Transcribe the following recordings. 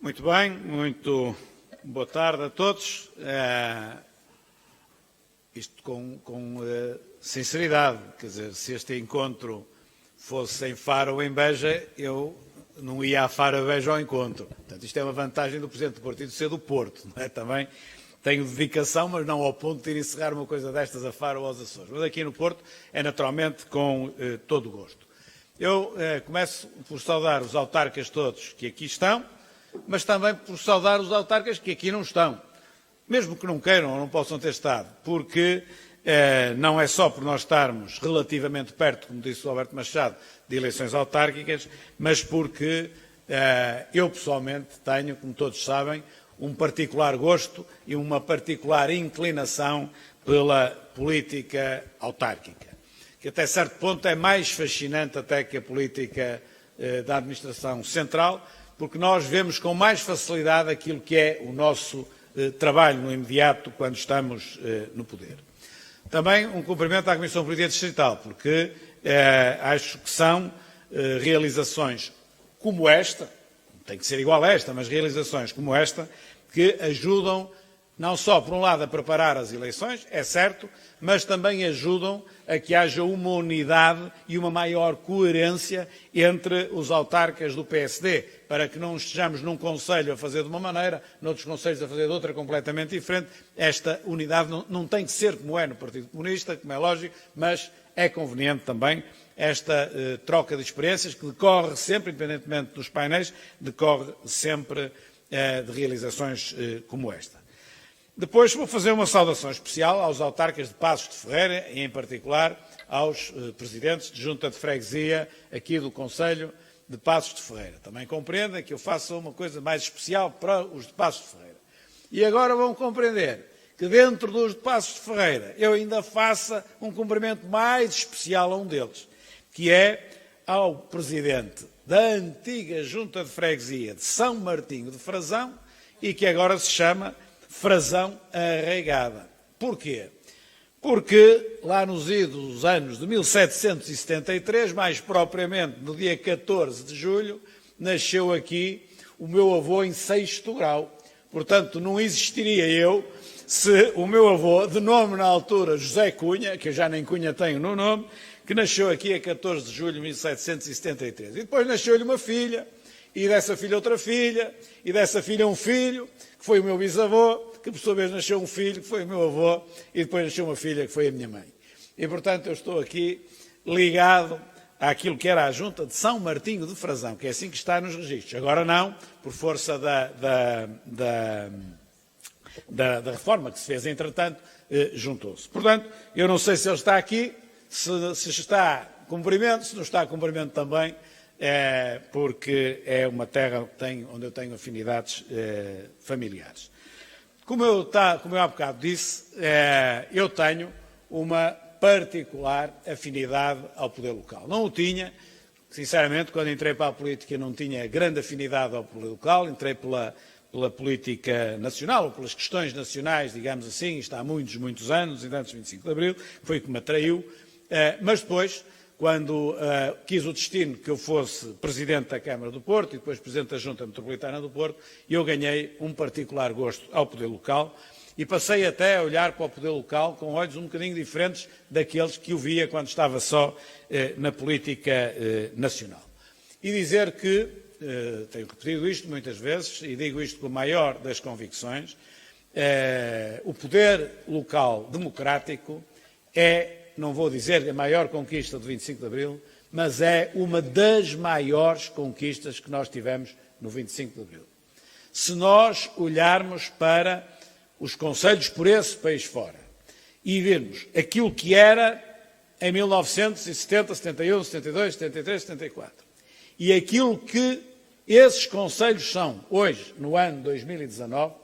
Muito bem, muito boa tarde a todos. Isto com sinceridade, quer dizer, se este encontro fosse em Faro ou em Beja, eu não ia a Faro ou Beja ao encontro. Portanto, isto é uma vantagem do Presidente do Partido ser do Porto, não é? Também tenho dedicação, mas não ao ponto de ir encerrar uma coisa destas a Faro ou aos Açores. Mas aqui no Porto é naturalmente com todo o gosto. Eu começo por saudar os autarcas todos que aqui estão, mas também por saudar os autarcas que aqui não estão, mesmo que não queiram ou não possam ter estado, porque não é só por nós estarmos relativamente perto, como disse o Alberto Machado, de eleições autárquicas, mas porque eu pessoalmente tenho, como todos sabem, um particular gosto e uma particular inclinação pela política autárquica, que até certo ponto é mais fascinante até que a política da administração central, porque nós vemos com mais facilidade aquilo que é o nosso trabalho no imediato quando estamos no poder. Também um cumprimento à Comissão Política Distrital, porque acho que são realizações como esta, tem que ser igual a esta, mas realizações como esta, que ajudam não só, por um lado, a preparar as eleições, é certo, mas também ajudam a que haja uma unidade e uma maior coerência entre os autarcas do PSD, para que não estejamos num concelho a fazer de uma maneira, noutros concelhos a fazer de outra completamente diferente. Esta unidade não tem que ser como é no Partido Comunista, como é lógico, mas é conveniente também esta troca de experiências que decorre sempre, independentemente dos painéis, decorre sempre de realizações como esta. Depois vou fazer uma saudação especial aos autarcas de Passos de Ferreira e, em particular, aos presidentes de junta de freguesia aqui do Concelho de Passos de Ferreira. Também compreendem que eu faço uma coisa mais especial para os de Passos de Ferreira. E agora vão compreender que dentro dos de Passos de Ferreira eu ainda faça um cumprimento mais especial a um deles, que é ao presidente da antiga junta de freguesia de São Martinho de Frazão e que agora se chama Frazão Arraigada. Porquê? Porque lá nos idos anos de 1773, mais propriamente no dia 14 de julho, nasceu aqui o meu avô em 6º grau. Portanto, não existiria eu se o meu avô, de nome na altura José Cunha, que eu já nem Cunha tenho no nome, que nasceu aqui a 14 de julho de 1773. E depois nasceu-lhe uma filha, e dessa filha outra filha, e dessa filha um filho, que foi o meu bisavô, que por sua vez nasceu um filho, que foi o meu avô, e depois nasceu uma filha, que foi a minha mãe. E, portanto, eu estou aqui ligado àquilo que era a junta de São Martinho de Frazão, que é assim que está nos registros. Agora não, por força da reforma que se fez, entretanto, juntou-se. Portanto, eu não sei se ele está aqui, se está cumprimento, se não está cumprimento também, porque é uma terra onde eu tenho afinidades familiares. Como eu há bocado disse, eu tenho uma particular afinidade ao poder local. Não o tinha, sinceramente, quando entrei para a política não tinha grande afinidade ao poder local, entrei pela política nacional, ou pelas questões nacionais, digamos assim, isto há muitos anos, ainda antes de 25 de Abril, foi o que me atraiu, mas depois, quando quis o destino que eu fosse Presidente da Câmara do Porto e depois Presidente da Junta Metropolitana do Porto, eu ganhei um particular gosto ao poder local e passei até a olhar para o poder local com olhos um bocadinho diferentes daqueles que o via quando estava só na política nacional. E dizer que, tenho repetido isto muitas vezes e digo isto com a maior das convicções, o poder local democrático é, não vou dizer a maior conquista do 25 de Abril, mas é uma das maiores conquistas que nós tivemos no 25 de Abril. Se nós olharmos para os concelhos por esse país fora e virmos aquilo que era em 1970, 71, 72, 73, 74 e aquilo que esses concelhos são hoje, no ano 2019,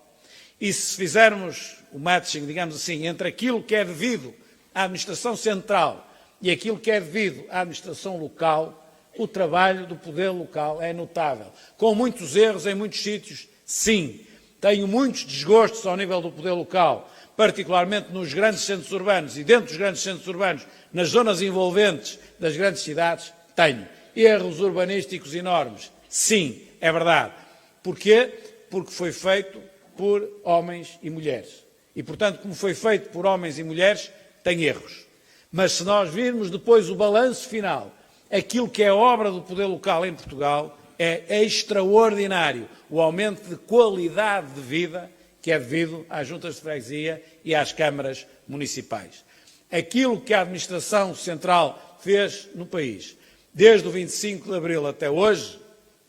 e se fizermos o matching, digamos assim, entre aquilo que é devido à administração central e aquilo que é devido à administração local, o trabalho do poder local é notável. Com muitos erros em muitos sítios, sim. Tenho muitos desgostos ao nível do poder local, particularmente nos grandes centros urbanos e dentro dos grandes centros urbanos, nas zonas envolventes das grandes cidades, tenho. Erros urbanísticos enormes, sim, é verdade. Porquê? Porque foi feito por homens e mulheres. E, portanto, como foi feito por homens e mulheres, tem erros. Mas se nós virmos depois o balanço final, aquilo que é obra do poder local em Portugal é extraordinário. O aumento de qualidade de vida que é devido às juntas de freguesia e às câmaras municipais. Aquilo que a administração central fez no país, desde o 25 de abril até hoje,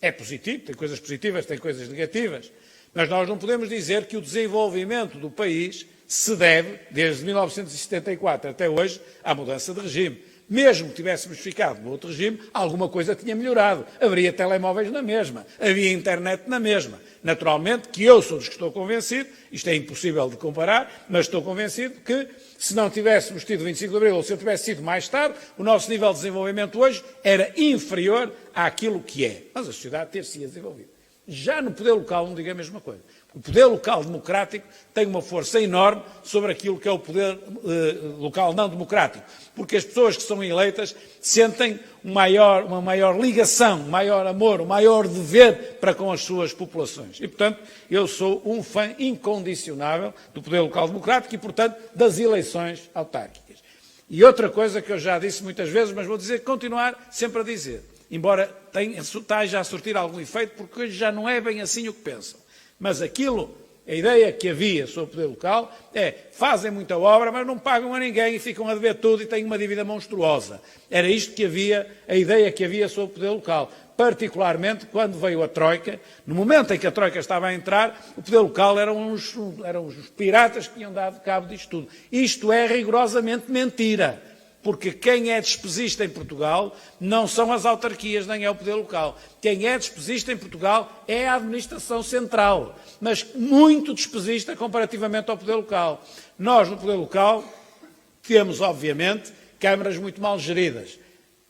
é positivo, tem coisas positivas, tem coisas negativas, mas nós não podemos dizer que o desenvolvimento do país se deve, desde 1974 até hoje, à mudança de regime. Mesmo que tivéssemos ficado no outro regime, alguma coisa tinha melhorado. Haveria telemóveis na mesma, havia internet na mesma. Naturalmente que eu sou dos que estou convencido, isto é impossível de comparar, mas estou convencido que se não tivéssemos tido 25 de Abril ou se eu tivesse sido mais tarde, o nosso nível de desenvolvimento hoje era inferior àquilo que é. Mas a sociedade ter-se-ia desenvolvido. Já no poder local não digo a mesma coisa. O poder local democrático tem uma força enorme sobre aquilo que é o poder local não democrático, porque as pessoas que são eleitas sentem uma maior ligação, um maior amor, um maior dever para com as suas populações. E, portanto, eu sou um fã incondicionável do poder local democrático e, portanto, das eleições autárquicas. E outra coisa que eu já disse muitas vezes, mas vou continuar sempre a dizer, embora esteja a surtir algum efeito, porque hoje já não é bem assim o que pensam. Mas a ideia que havia sobre o poder local é, fazem muita obra, mas não pagam a ninguém e ficam a dever tudo e têm uma dívida monstruosa. Era isto que havia, a ideia que havia sobre o poder local. Particularmente quando veio a Troika, no momento em que a Troika estava a entrar, o poder local eram os piratas que tinham dado cabo disto tudo. Isto é rigorosamente mentira. Porque quem é despesista em Portugal não são as autarquias, nem é o poder local. Quem é despesista em Portugal é a administração central, mas muito despesista comparativamente ao poder local. Nós, no poder local, temos, obviamente, câmaras muito mal geridas,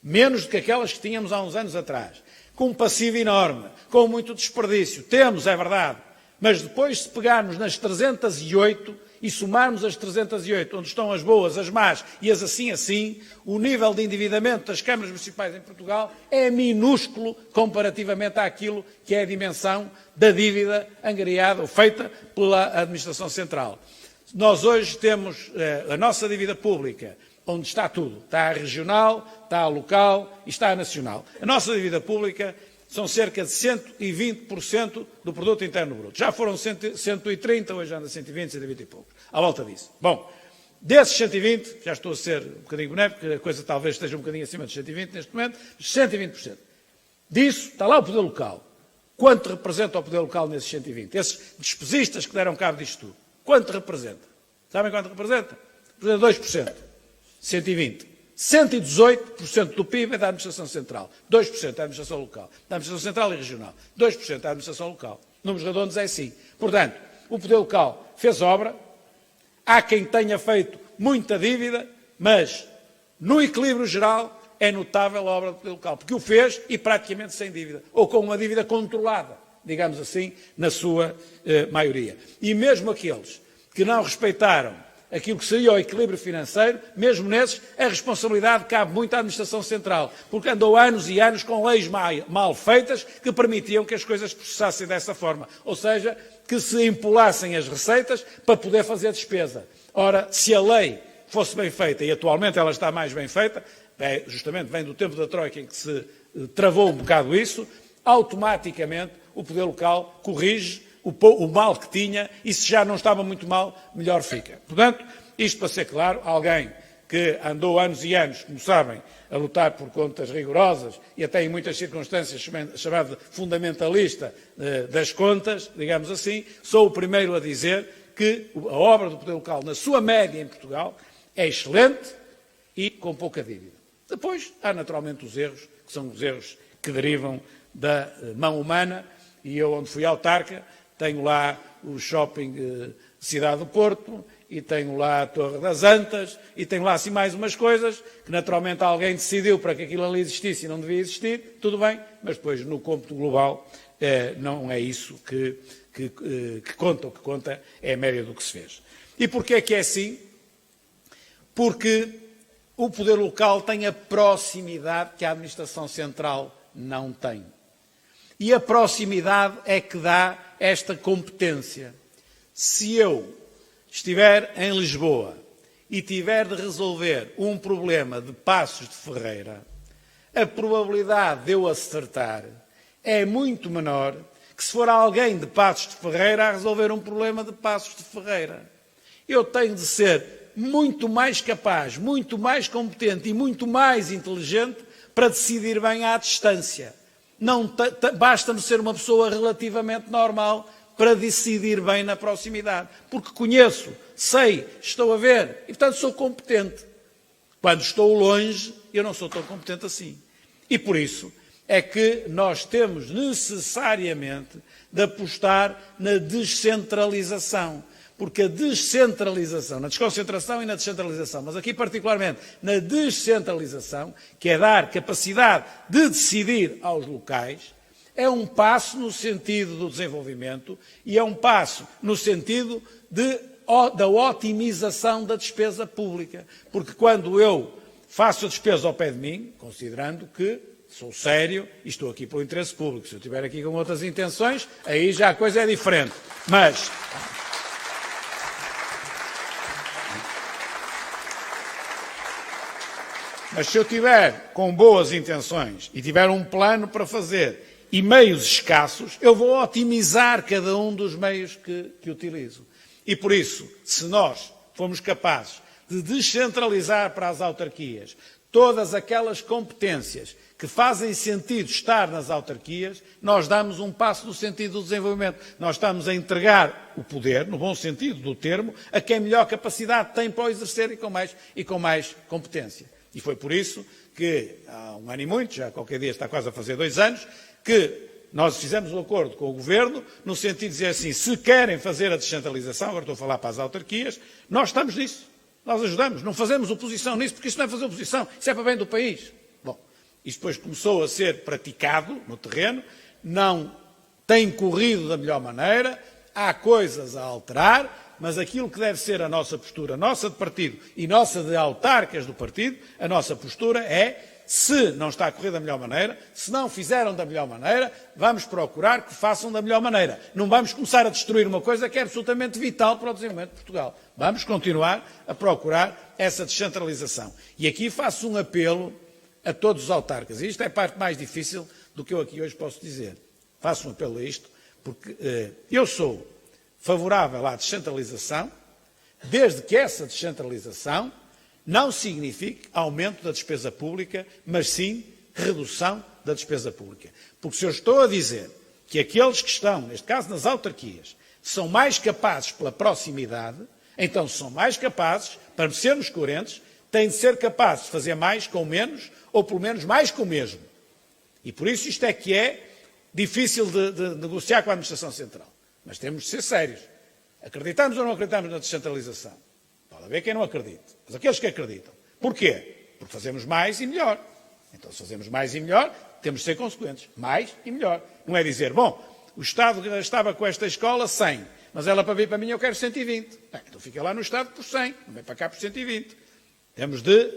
menos do que aquelas que tínhamos há uns anos atrás, com um passivo enorme, com muito desperdício. Temos, é verdade, mas depois, se pegarmos nas 308, e somarmos as 308, onde estão as boas, as más e as assim, o nível de endividamento das câmaras municipais em Portugal é minúsculo comparativamente àquilo que é a dimensão da dívida angariada ou feita pela administração central. Nós hoje temos a nossa dívida pública, onde está tudo. Está a regional, está a local e está a nacional. A nossa dívida pública são cerca de 120% do produto interno bruto. Já foram 130, hoje anda 120, 120 e poucos. À volta disso. Bom, desses 120, já estou a ser um bocadinho boneco, porque a coisa talvez esteja um bocadinho acima dos 120 neste momento, 120%. Disso está lá o poder local. Quanto representa o poder local nesses 120? Esses despesistas que deram cabo disto tudo. Quanto representa? Sabem quanto representa? Representa 2%. 120. 118% do PIB é da administração central, 2% da administração local, da administração central e regional, 2% da administração local. Números redondos é assim. Portanto, o poder local fez obra, há quem tenha feito muita dívida, mas no equilíbrio geral é notável a obra do poder local, porque o fez e praticamente sem dívida, ou com uma dívida controlada, digamos assim, na sua maioria. E mesmo aqueles que não respeitaram aquilo que seria o equilíbrio financeiro, mesmo nesses, a responsabilidade cabe muito à administração central, porque andou anos e anos com leis mal feitas que permitiam que as coisas processassem dessa forma, ou seja, que se empolassem as receitas para poder fazer despesa. Ora, se a lei fosse bem feita, e atualmente ela está mais bem feita, justamente vem do tempo da Troika em que se travou um bocado isso, automaticamente o poder local corrige o mal que tinha, e se já não estava muito mal, melhor fica. Portanto, isto para ser claro, alguém que andou anos e anos, como sabem, a lutar por contas rigorosas e até em muitas circunstâncias chamado de fundamentalista das contas, digamos assim, sou o primeiro a dizer que a obra do poder local, na sua média em Portugal, é excelente e com pouca dívida. Depois, há naturalmente os erros, que são os erros que derivam da mão humana, e eu, onde fui autarca, tenho lá o shopping Cidade do Porto, e tenho lá a Torre das Antas, e tenho lá assim mais umas coisas, que naturalmente alguém decidiu para que aquilo ali existisse e não devia existir, tudo bem, mas depois no cômputo global não é isso que conta, o que conta é a média do que se fez. E porquê é que é assim? Porque o poder local tem a proximidade que a administração central não tem. E a proximidade é que dá esta competência. Se eu estiver em Lisboa e tiver de resolver um problema de Passos de Ferreira, a probabilidade de eu acertar é muito menor que se for alguém de Passos de Ferreira a resolver um problema de Passos de Ferreira. Eu tenho de ser muito mais capaz, muito mais competente e muito mais inteligente para decidir bem à distância. Não basta-me ser uma pessoa relativamente normal para decidir bem na proximidade. Porque conheço, sei, estou a ver e, portanto, sou competente. Quando estou longe, eu não sou tão competente assim. E por isso é que nós temos necessariamente de apostar na descentralização. Porque a descentralização, na desconcentração e na descentralização, mas aqui particularmente na descentralização, que é dar capacidade de decidir aos locais, é um passo no sentido do desenvolvimento e é um passo no sentido da otimização da despesa pública. Porque quando eu faço a despesa ao pé de mim, considerando que sou sério e estou aqui pelo interesse público, se eu estiver aqui com outras intenções, aí já a coisa é diferente. Mas se eu tiver com boas intenções e tiver um plano para fazer e meios escassos, eu vou otimizar cada um dos meios que utilizo. E por isso, se nós formos capazes de descentralizar para as autarquias todas aquelas competências que fazem sentido estar nas autarquias, nós damos um passo no sentido do desenvolvimento. Nós estamos a entregar o poder, no bom sentido do termo, a quem melhor capacidade tem para o exercer e com mais competência. E foi por isso que, há um ano e muito, já qualquer dia está quase a fazer 2 anos, que nós fizemos um acordo com o Governo, no sentido de dizer assim, se querem fazer a descentralização, agora estou a falar para as autarquias, nós estamos nisso, nós ajudamos, não fazemos oposição nisso, porque isso não é fazer oposição, isso é para bem do país. Bom, isto depois começou a ser praticado no terreno, não tem corrido da melhor maneira, há coisas a alterar, mas aquilo que deve ser a nossa postura, nossa de partido e nossa de autarcas do partido, a nossa postura é, se não está a correr da melhor maneira, se não fizeram da melhor maneira, vamos procurar que façam da melhor maneira. Não vamos começar a destruir uma coisa que é absolutamente vital para o desenvolvimento de Portugal. Vamos continuar a procurar essa descentralização. E aqui faço um apelo a todos os autarcas. E isto é a parte mais difícil do que eu aqui hoje posso dizer. Faço um apelo a isto, porque eu sou favorável à descentralização, desde que essa descentralização não signifique aumento da despesa pública, mas sim redução da despesa pública. Porque se eu estou a dizer que aqueles que estão, neste caso nas autarquias, são mais capazes pela proximidade, então são mais capazes, para sermos coerentes, têm de ser capazes de fazer mais com menos, ou pelo menos mais com o mesmo. E por isso isto é que é difícil de negociar com a Administração Central. Mas temos de ser sérios. Acreditamos ou não acreditamos na descentralização? Pode haver quem não acredite. Mas aqueles que acreditam. Porquê? Porque fazemos mais e melhor. Então, se fazemos mais e melhor, temos de ser consequentes. Mais e melhor. Não é dizer, bom, o Estado estava com esta escola 100, mas ela para vir para mim eu quero 120. Bem, então fica lá no Estado por 100, não vem para cá por 120. Temos de...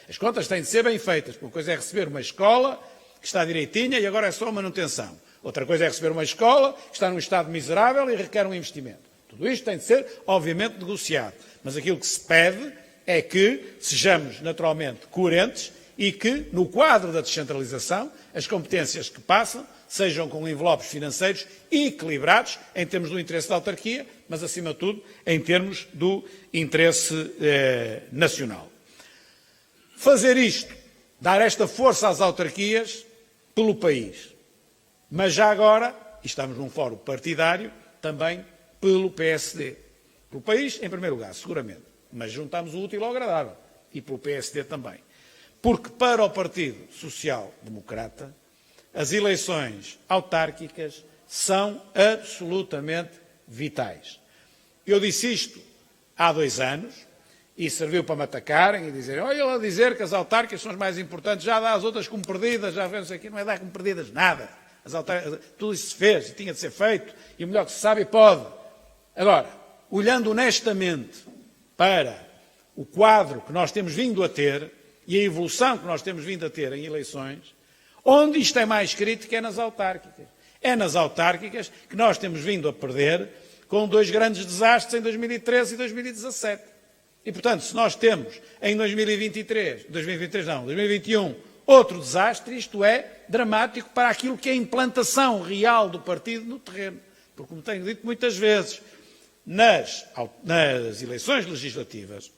as contas têm de ser bem feitas. Uma coisa é receber uma escola que está direitinha e agora é só manutenção. Outra coisa é receber uma escola que está num estado miserável e requer um investimento. Tudo isto tem de ser, obviamente, negociado. Mas aquilo que se pede é que sejamos naturalmente coerentes e que, no quadro da descentralização, as competências que passam sejam com envelopes financeiros equilibrados em termos do interesse da autarquia, mas, acima de tudo, em termos do interesse nacional. Fazer isto, dar esta força às autarquias pelo país. Mas já agora, e estamos num fórum partidário, também pelo PSD. Pelo país, em primeiro lugar, seguramente. Mas juntamos o útil ao agradável. E pelo PSD também. Porque para o Partido Social Democrata, as eleições autárquicas são absolutamente vitais. Eu disse isto há 2 anos e serviu para me atacarem e dizerem, olha lá dizer que as autárquicas são as mais importantes, já dá as outras como perdidas, já vemos aqui, não é dar como perdidas nada. Tudo isso se fez e tinha de ser feito, e o melhor que se sabe pode. Agora, olhando honestamente para o quadro que nós temos vindo a ter e a evolução que nós temos vindo a ter em eleições, Onde isto é mais crítico é nas autárquicas. É nas autárquicas que nós temos vindo a perder com dois grandes desastres em 2013 e 2017. E, portanto, se nós temos em 2021, outro desastre, isto é dramático para aquilo que é a implantação real do partido no terreno. Porque, como tenho dito muitas vezes, nas eleições legislativas,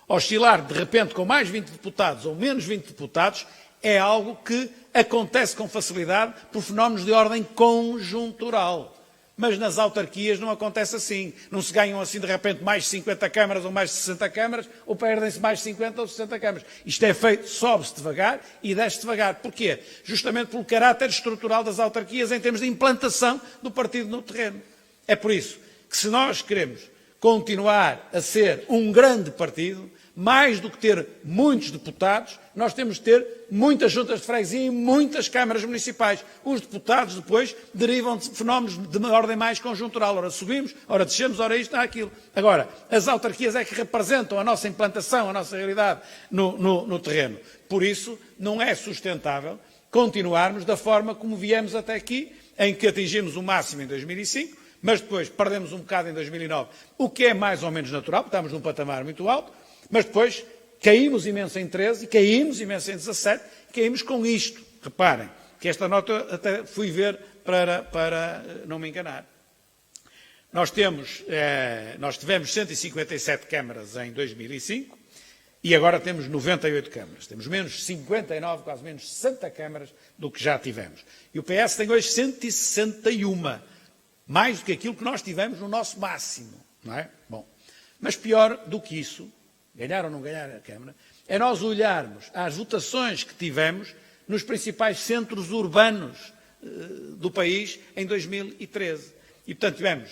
oscilar de repente com mais 20 deputados ou menos 20 deputados é algo que acontece com facilidade por fenómenos de ordem conjuntural. Mas nas autarquias não acontece assim. Não se ganham assim de repente mais 50 câmaras ou mais 60 câmaras, ou perdem-se mais 50 ou 60 câmaras. Isto é feito, sobe-se devagar e desce devagar. Porquê? Justamente pelo caráter estrutural das autarquias em termos de implantação do partido no terreno. É por isso que se nós queremos continuar a ser um grande partido, mais do que ter muitos deputados, nós temos de ter muitas juntas de freguesia e muitas câmaras municipais. Os deputados depois derivam de fenómenos de uma ordem mais conjuntural. Ora subimos, ora descemos, ora isto, ora aquilo. Agora, as autarquias é que representam a nossa implantação, a nossa realidade no terreno. Por isso, não é sustentável continuarmos da forma como viemos até aqui, em que atingimos o máximo em 2005, mas depois perdemos um bocado em 2009, o que é mais ou menos natural, porque estamos num patamar muito alto, mas depois caímos imenso em 13, caímos imenso em 17, caímos com isto. Reparem, que esta nota até fui ver para não me enganar. Nós tivemos 157 câmaras em 2005 e agora temos 98 câmaras. Temos menos 59, quase menos 60 câmaras do que já tivemos. E o PS tem hoje 161, mais do que aquilo que nós tivemos no nosso máximo. Não é? Bom, mas pior do que isso, ganhar ou não ganhar a Câmara, é nós olharmos às votações que tivemos nos principais centros urbanos do país em 2013. E, portanto, tivemos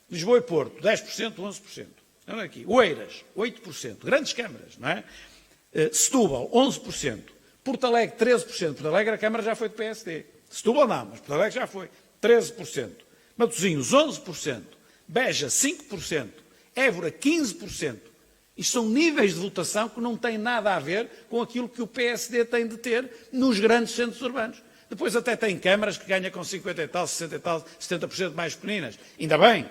Lisboa e Porto, 10%, 11%. Olha aqui. Oeiras, 8%. Grandes câmaras, não é? Setúbal, 11%. Porto Alegre, 13%. Porto Alegre, a Câmara já foi do PSD. Setúbal não, mas Porto Alegre já foi. 13%. Matosinhos, 11%. Beja, 5%. Évora, 15%. Isto são níveis de votação que não têm nada a ver com aquilo que o PSD tem de ter nos grandes centros urbanos. Depois até tem câmaras que ganham com 50 e tal, 60 e tal, 70% mais pequeninas. Ainda bem.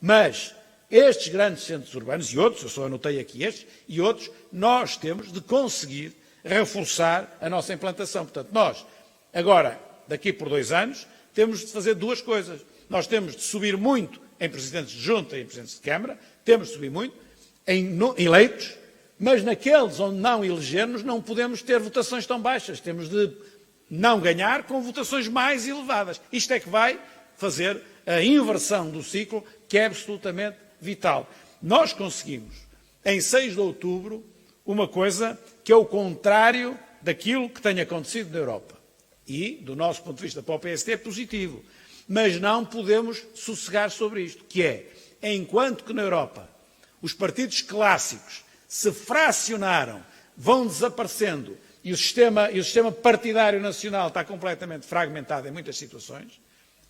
Mas estes grandes centros urbanos e outros, eu só anotei aqui estes, e outros, nós temos de conseguir reforçar a nossa implantação. Portanto, nós, agora, daqui por 2 anos, temos de fazer duas coisas. Nós temos de subir muito em presidentes de junta e em presidentes de Câmara, temos de subir muito, em eleitos, mas naqueles onde não elegermos não podemos ter votações tão baixas. Temos de não ganhar com votações mais elevadas. Isto é que vai fazer a inversão do ciclo, que é absolutamente vital. Nós conseguimos, em 6 de outubro, uma coisa que é o contrário daquilo que tem acontecido na Europa. E, do nosso ponto de vista para o PSD, é positivo. Mas não podemos sossegar sobre isto, que é, enquanto que na Europa os partidos clássicos se fracionaram, vão desaparecendo e o sistema partidário nacional está completamente fragmentado em muitas situações.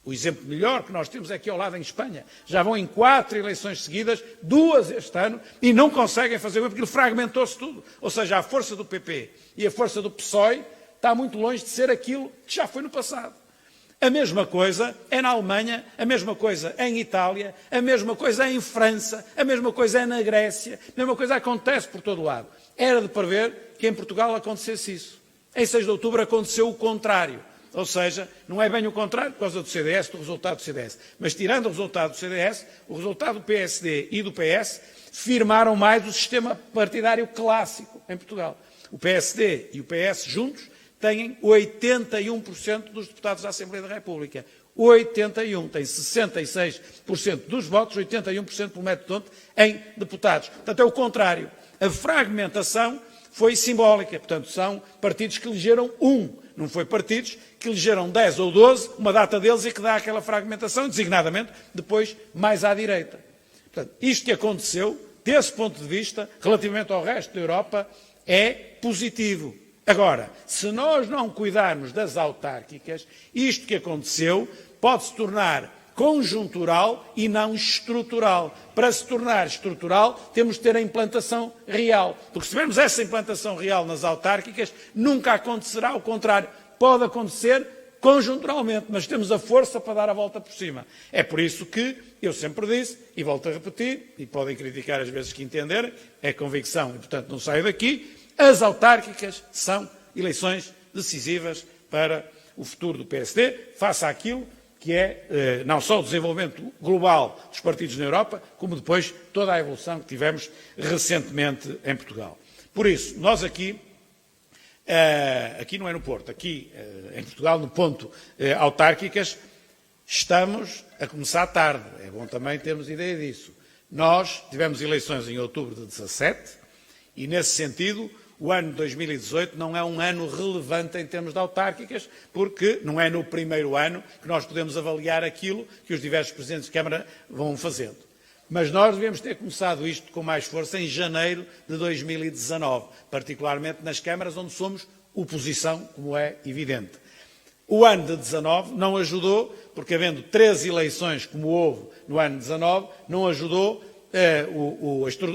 O exemplo melhor que nós temos é aqui ao lado em Espanha. Já vão em 4 eleições seguidas, 2 este ano, e não conseguem fazer porque aquilo fragmentou-se tudo. Ou seja, a força do PP e a força do PSOE está muito longe de ser aquilo que já foi no passado. A mesma coisa é na Alemanha, a mesma coisa é em Itália, a mesma coisa é em França, a mesma coisa é na Grécia, a mesma coisa acontece por todo o lado. Era de prever que em Portugal acontecesse isso. Em 6 de outubro aconteceu o contrário. Ou seja, não é bem o contrário por causa do CDS, do resultado do CDS. Mas tirando o resultado do CDS, o resultado do PSD e do PS firmaram mais o sistema partidário clássico em Portugal. O PSD e o PS juntos têm 81% dos deputados da Assembleia da República. 81%, tem 66% dos votos, 81% pelo método Tonte em deputados. Portanto, é o contrário. A fragmentação foi simbólica. Portanto, são partidos que elegeram não foi partidos que elegeram 10 ou 12, uma data deles e que dá aquela fragmentação, designadamente, depois mais à direita. Portanto, isto que aconteceu, desse ponto de vista, relativamente ao resto da Europa, é positivo. Agora, se nós não cuidarmos das autárquicas, isto que aconteceu pode se tornar conjuntural e não estrutural. Para se tornar estrutural, temos de ter a implantação real. Porque se tivermos essa implantação real nas autárquicas, nunca acontecerá o contrário. pode acontecer conjunturalmente, mas temos a força para dar a volta por cima. É por isso que eu sempre disse, e volto a repetir, e podem criticar às vezes que entenderem, é convicção e, portanto, não saio daqui, as autárquicas são eleições decisivas para o futuro do PSD, face àquilo que é não só o desenvolvimento global dos partidos na Europa, como depois toda a evolução que tivemos recentemente em Portugal. Por isso, nós aqui não é no Porto, aqui em Portugal, no ponto autárquicas, estamos a começar tarde. É bom também termos ideia disso. Nós tivemos eleições em outubro de 17 e, nesse sentido, o ano de 2018 não é um ano relevante em termos de autárquicas, porque não é no primeiro ano que nós podemos avaliar aquilo que os diversos presidentes de Câmara vão fazendo. Mas nós devemos ter começado isto com mais força em janeiro de 2019, particularmente nas câmaras onde somos oposição, como é evidente. O ano de 19 não ajudou, porque havendo 3 eleições como houve no ano de 19, não ajudou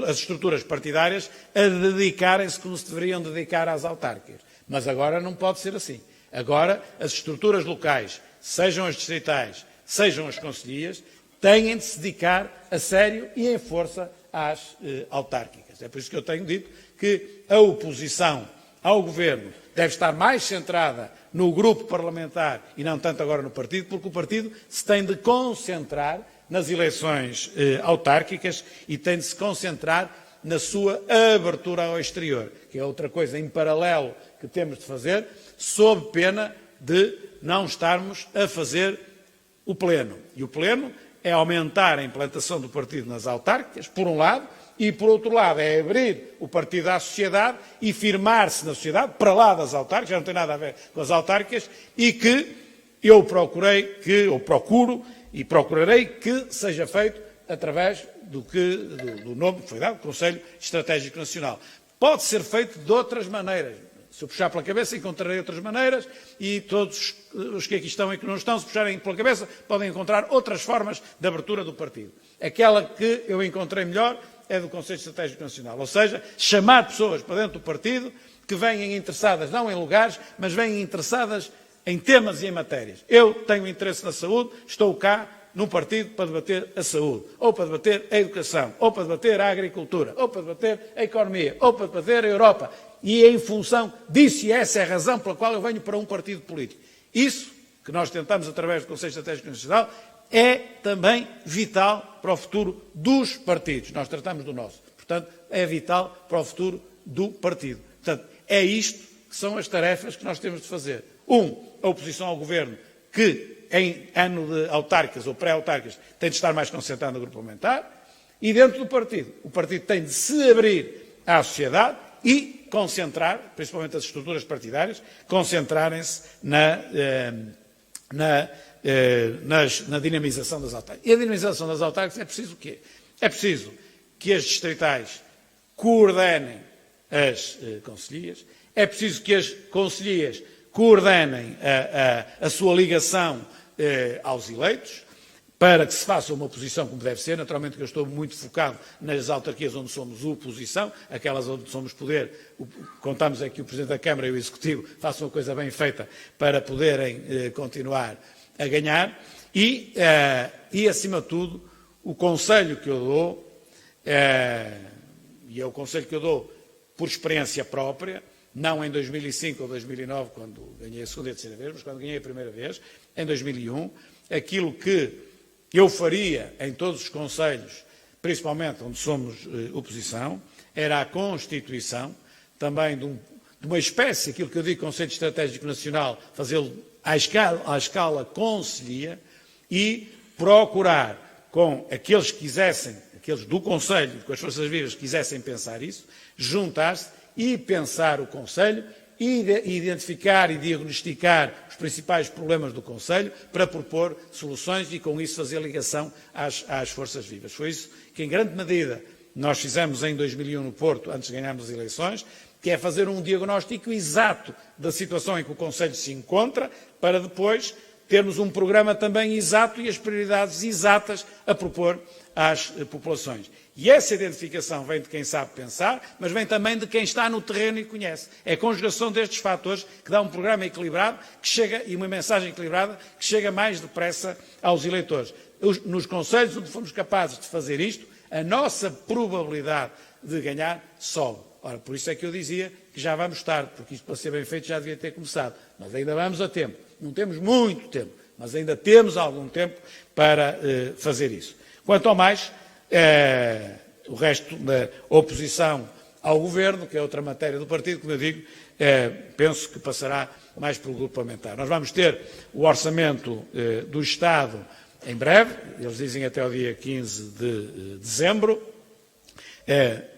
as estruturas partidárias a dedicarem-se como se deveriam dedicar às autárquicas. Mas agora não pode ser assim. Agora as estruturas locais, sejam as distritais, sejam as concelhias, têm de se dedicar a sério e em força às autárquicas. É por isso que eu tenho dito que a oposição ao governo deve estar mais centrada no grupo parlamentar e não tanto agora no partido, porque o partido se tem de concentrar nas eleições autárquicas e tem de se concentrar na sua abertura ao exterior, que é outra coisa em paralelo que temos de fazer, sob pena de não estarmos a fazer o pleno. E o pleno é aumentar a implantação do partido nas autárquicas, por um lado, e, por outro lado, é abrir o partido à sociedade e firmar-se na sociedade, para lá das autárquicas, já não tem nada a ver com as autárquicas, e que eu procuro e procurarei que seja feito através do nome que foi dado, Conselho Estratégico Nacional. Pode ser feito de outras maneiras. Se eu puxar pela cabeça, encontrarei outras maneiras e todos os que aqui estão e que não estão, se puxarem pela cabeça, podem encontrar outras formas de abertura do partido. Aquela que eu encontrei melhor é do Conselho Estratégico Nacional, ou seja, chamar pessoas para dentro do partido que venham interessadas, não em lugares, mas venham interessadas em temas e em matérias. Eu tenho interesse na saúde, estou cá num partido para debater a saúde, ou para debater a educação, ou para debater a agricultura, ou para debater a economia, ou para debater a Europa. E em função disso, e essa é a razão pela qual eu venho para um partido político. Isso que nós tentamos através do Conselho Estratégico Nacional é também vital para o futuro dos partidos. Nós tratamos do nosso. Portanto, é vital para o futuro do partido. Portanto, é isto que são as tarefas que nós temos de fazer. A oposição ao governo, que em ano de autárquicas ou pré-autárquicas tem de estar mais concentrado no grupo parlamentar, e dentro do partido. O partido tem de se abrir à sociedade e concentrar, principalmente as estruturas partidárias, concentrarem-se na dinamização das autárquicas. E a dinamização das autárquicas é preciso o quê? É preciso que as distritais coordenem as concelhias, é preciso que as concelhias coordenem a sua ligação aos eleitos, para que se faça uma oposição como deve ser. Naturalmente que eu estou muito focado nas autarquias onde somos oposição, aquelas onde somos poder. Contamos aqui o Presidente da Câmara e o Executivo façam uma coisa bem feita para poderem continuar a ganhar. E, acima de tudo, o conselho que eu dou, e é o conselho que eu dou por experiência própria, não em 2005 ou 2009, quando ganhei a segunda e a terceira vez, mas quando ganhei a primeira vez, em 2001, aquilo que eu faria em todos os conselhos, principalmente onde somos oposição, era a constituição também de uma espécie, aquilo que eu digo Conselho Estratégico Nacional, fazê-lo à escala concelhia e procurar com aqueles que quisessem, aqueles do Conselho, com as forças vivas que quisessem pensar isso, juntar-se e pensar o Conselho, e identificar e diagnosticar os principais problemas do Conselho para propor soluções e, com isso, fazer ligação às forças vivas. Foi isso que, em grande medida, nós fizemos em 2001 no Porto, antes de ganharmos as eleições, que é fazer um diagnóstico exato da situação em que o Conselho se encontra, para depois termos um programa também exato e as prioridades exatas a propor às populações. E essa identificação vem de quem sabe pensar, mas vem também de quem está no terreno e conhece. É a conjugação destes fatores que dá um programa equilibrado que chega, e uma mensagem equilibrada que chega mais depressa aos eleitores. Nos concelhos onde fomos capazes de fazer isto, a nossa probabilidade de ganhar sobe. Ora, por isso é que eu dizia que já vamos tarde, porque isto para ser bem feito já devia ter começado. Mas ainda vamos a tempo. Não temos muito tempo, mas ainda temos algum tempo para fazer isso. Quanto ao mais, o resto da oposição ao Governo, que é outra matéria do partido, como eu digo, penso que passará mais pelo grupo parlamentar. Nós vamos ter o orçamento do Estado em breve, eles dizem até o dia 15 de dezembro.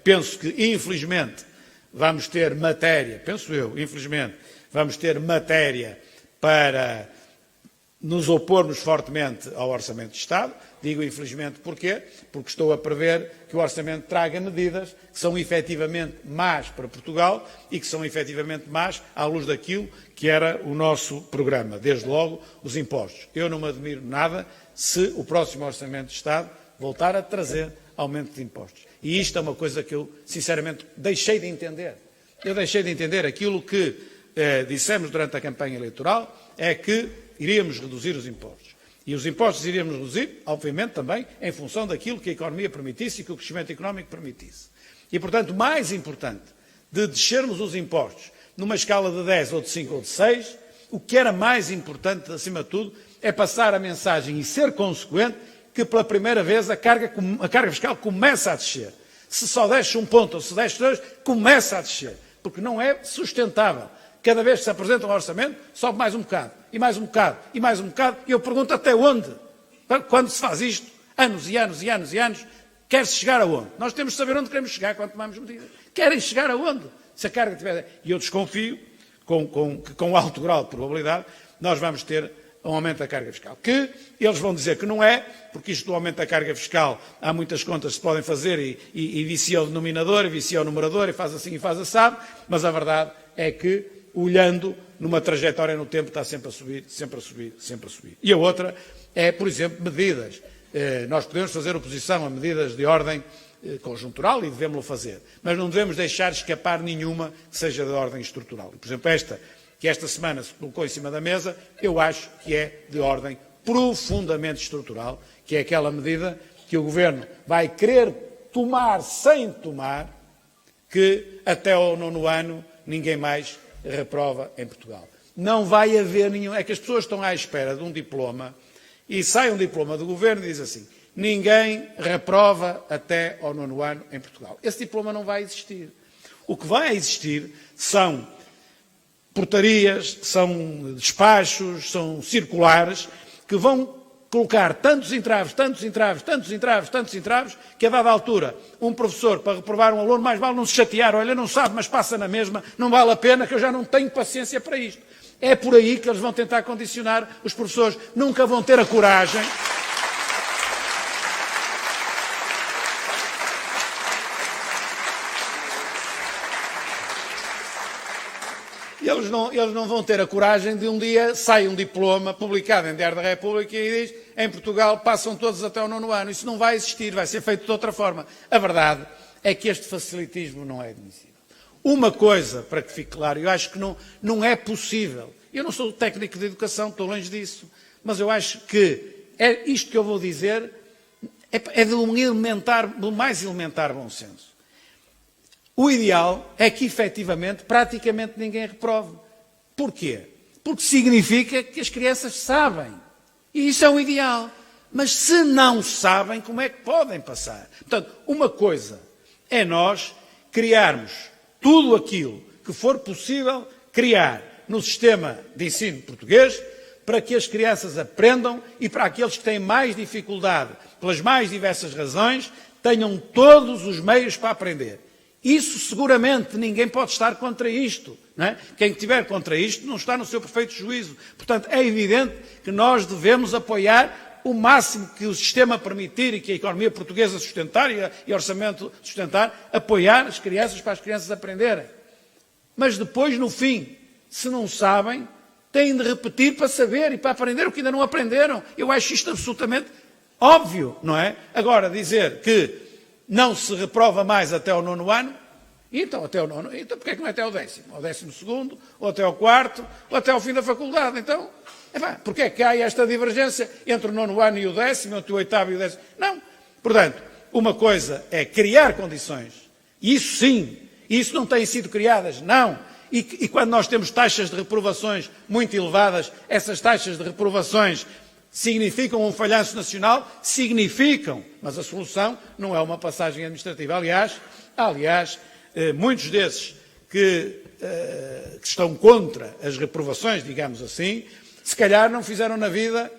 Penso que, infelizmente, vamos ter matéria, penso eu, infelizmente, vamos ter matéria para nos opormos fortemente ao Orçamento de Estado. Digo infelizmente porquê? Porque estou a prever que o Orçamento traga medidas que são efetivamente más para Portugal e que são efetivamente más à luz daquilo que era o nosso programa, desde logo os impostos. Eu não me admiro nada se o próximo Orçamento de Estado voltar a trazer aumento de impostos. E isto é uma coisa que eu, sinceramente, deixei de entender. Eu deixei de entender aquilo que dissemos durante a campanha eleitoral, é que iríamos reduzir os impostos. E os impostos iríamos reduzir, obviamente, também em função daquilo que a economia permitisse e que o crescimento económico permitisse. E, portanto, mais importante de descermos os impostos numa escala de 10 ou de 5 ou de 6, o que era mais importante, acima de tudo, é passar a mensagem e ser consequente que, pela primeira vez, a carga fiscal começa a descer. Se só desce um ponto ou se desce dois, começa a descer. Porque não é sustentável. Cada vez que se apresenta um orçamento, sobe mais um bocado, e mais um bocado, e mais um bocado, e eu pergunto até onde? Quando se faz isto, anos e anos e anos e anos, quer-se chegar aonde? Nós temos de saber onde queremos chegar quando tomamos medidas. Querem chegar aonde? Se a carga tiver... E eu desconfio, com alto grau de probabilidade, nós vamos ter um aumento da carga fiscal. Que eles vão dizer que não é, porque isto do aumento da carga fiscal, há muitas contas que se podem fazer e vicia o denominador, e vicia o numerador, e faz assim e faz assado, mas a verdade é que, olhando numa trajetória no tempo, está sempre a subir, sempre a subir, sempre a subir. E a outra é, por exemplo, medidas. Nós podemos fazer oposição a medidas de ordem conjuntural e devemos-lo fazer, mas não devemos deixar escapar nenhuma que seja de ordem estrutural. E, por exemplo, que esta semana se colocou em cima da mesa, eu acho que é de ordem profundamente estrutural, que é aquela medida que o Governo vai querer tomar sem tomar, que até ao 9º ano ninguém mais reprova em Portugal. Não vai haver nenhum... É que as pessoas estão à espera de um diploma e sai um diploma do Governo e diz assim: ninguém reprova até ao 9º ano em Portugal. Esse diploma não vai existir. O que vai existir são portarias, são despachos, são circulares que vão colocar tantos entraves, tantos entraves, tantos entraves, tantos entraves, que a dada altura um professor, para reprovar um aluno, mais vale não se chatear, olha, não sabe, mas passa na mesma, não vale a pena, que eu já não tenho paciência para isto. É por aí que eles vão tentar condicionar os professores, nunca vão ter a coragem. Eles não vão ter a coragem de um dia sai um diploma publicado em Diário da República e diz: em Portugal passam todos até ao 9º ano. Isso não vai existir, vai ser feito de outra forma. A verdade é que este facilitismo não é admissível. Uma coisa, para que fique claro, eu acho que não é possível. Eu não sou técnico de educação, estou longe disso, mas eu acho que isto que eu vou dizer é do mais elementar bom senso. O ideal é que, efetivamente, praticamente ninguém reprove. Porquê? Porque significa que as crianças sabem. E isso é o ideal. Mas se não sabem, como é que podem passar? Portanto, uma coisa é nós criarmos tudo aquilo que for possível criar no sistema de ensino português para que as crianças aprendam e para aqueles que têm mais dificuldade, pelas mais diversas razões, tenham todos os meios para aprender. Isso seguramente ninguém pode estar contra isto. Não é? Quem estiver contra isto não está no seu perfeito juízo. Portanto, é evidente que nós devemos apoiar o máximo que o sistema permitir e que a economia portuguesa sustentar e o orçamento sustentar, apoiar as crianças para as crianças aprenderem. Mas depois, no fim, se não sabem, Têm de repetir para saber e para aprender o que ainda não aprenderam. Eu acho isto absolutamente óbvio, não é? Agora, dizer que não se reprova mais até ao 9º ano, então até ao 9º, então porquê é que não é até ao 10º? Ao 12º, ou até ao 4º, ou até ao fim da faculdade? Então, porquê é que há esta divergência entre o 9º ano e o 10º, entre o 8º e o 10º? Não. Portanto, uma coisa é criar condições, e isso sim, isso não tem sido criadas, não. E quando nós temos taxas de reprovações muito elevadas, essas taxas de reprovações significam um falhanço nacional? Significam, mas a solução não é uma passagem administrativa. Aliás, muitos desses que estão contra as reprovações, digamos assim, se calhar não fizeram na vida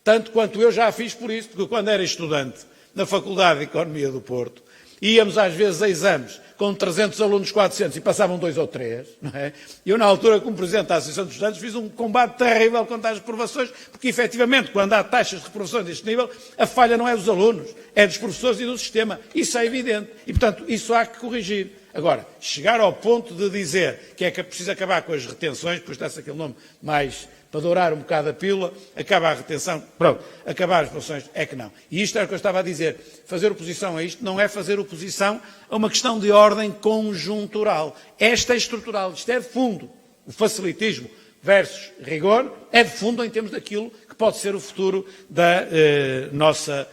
tanto quanto eu já fiz por isso, porque quando era estudante na Faculdade de Economia do Porto, íamos às vezes a exames com 300 alunos, 400, e passavam 2 ou 3, não é? Eu, na altura, como Presidente da Associação dos Estudantes, fiz um combate terrível contra as reprovações, porque, efetivamente, quando há taxas de reprovações deste nível, a falha não é dos alunos, é dos professores e do sistema. Isso é evidente. E, portanto, isso há que corrigir. Agora, chegar ao ponto de dizer que é que é preciso acabar com as retenções, depois dá-se aquele nome mais para dourar um bocado a pílula, acaba a retenção, pronto, acabar as reprovações, é que não. E isto era o que eu estava a dizer. Fazer oposição a isto não é fazer oposição a uma questão de ordem conjuntural. Esta é estrutural, isto é de fundo. O facilitismo versus rigor é de fundo em termos daquilo que pode ser o futuro da nossa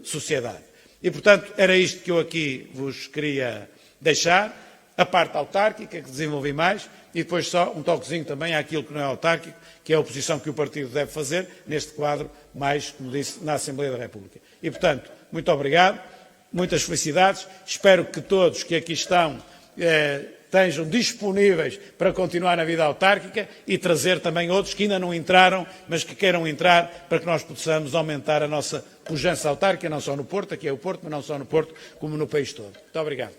sociedade. E, portanto, era isto que eu aqui vos queria deixar. A parte autárquica, que desenvolvi mais, e depois só um toquezinho também àquilo que não é autárquico, que é a oposição que o partido deve fazer neste quadro, mais, como disse, na Assembleia da República. E, portanto, muito obrigado, muitas felicidades, espero que todos que aqui estão estejam disponíveis para continuar na vida autárquica e trazer também outros que ainda não entraram, mas que queiram entrar, para que nós possamos aumentar a nossa pujança autárquica, não só no Porto, aqui é o Porto, mas não só no Porto, como no país todo. Muito obrigado.